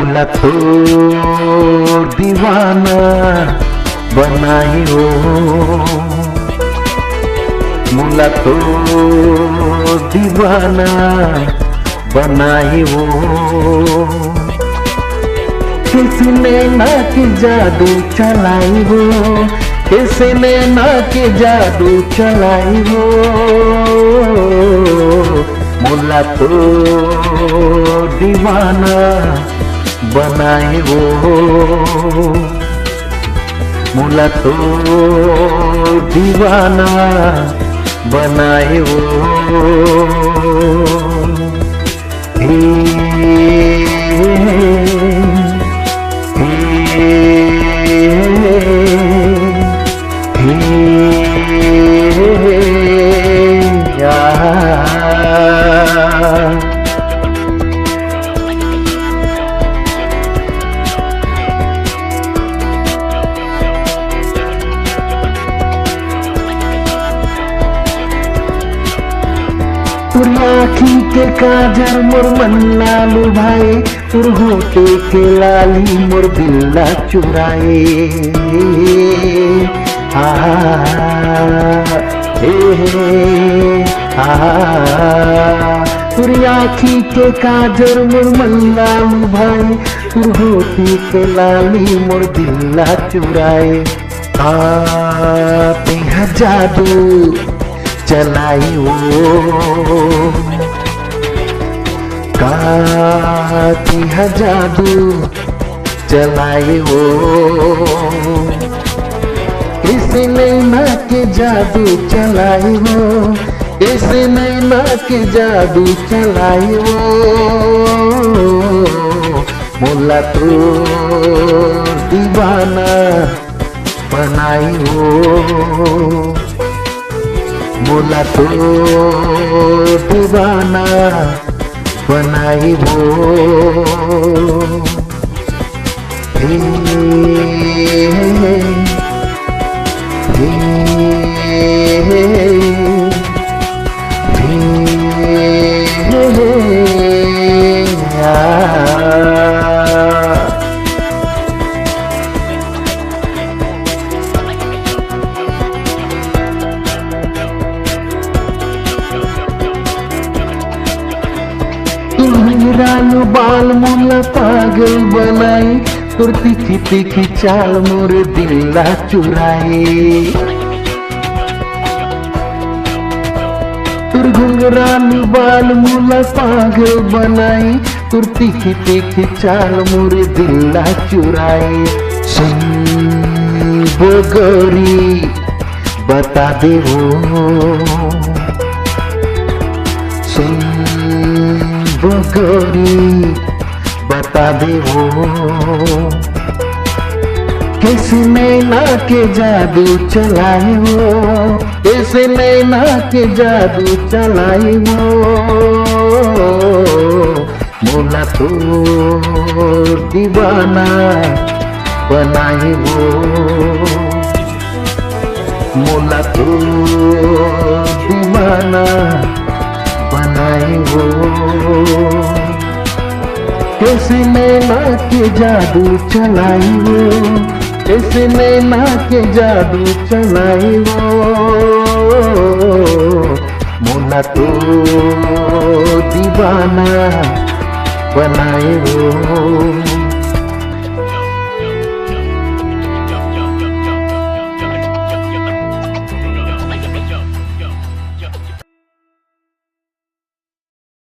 मुला तो दीवाना बनाई हो, मुला तो दीवाना बनाई हो। किसने ना की जादू चलाई हो, किसने ना की जादू चलाई हो। मुला तो दीवाना बनाए हो, मुला तो दीवाना बनाए हो। तुर आँखी के काजर मोर मन्ना लुभाए, तुर होठे के लाली मोर दिल्ला चुराए। तुर आँखी के काजर मोर मन्ना लुभाए, तुर होठे के लाली मोर दिल्ला चुराए। तेहा जादू चलाई हो, काती है जादू चलाई हो। इसने ना के जादू चलाई हो, इसने ना के जादू चलाई हो। मुला तो दीवाना बनाई हो, मुला तो दीवाना बनाई हो। रानू बाल मुला पागल बनाई, तुर तीखी तीखी चाल मोर दिल्ला चुराए। तुर घुंघरालू बाल मुला पागल बनाई, तुर तीखी तीखी चाल मोर दिल्ला चुराए। सुन वो गौरी बता दे हो, सुन वो गौरी बता दे हो। किसने ना के जादू चलाए हो, किसने ना के जादू चलाए हो। मुला तो दीवाना बनाए हो, मुला तो दीवाना बनाए हो। किसने ना के जादू चलाई हो, किसने ना के जादू चलाई हो। मुला तो दीवाना बनाए हो।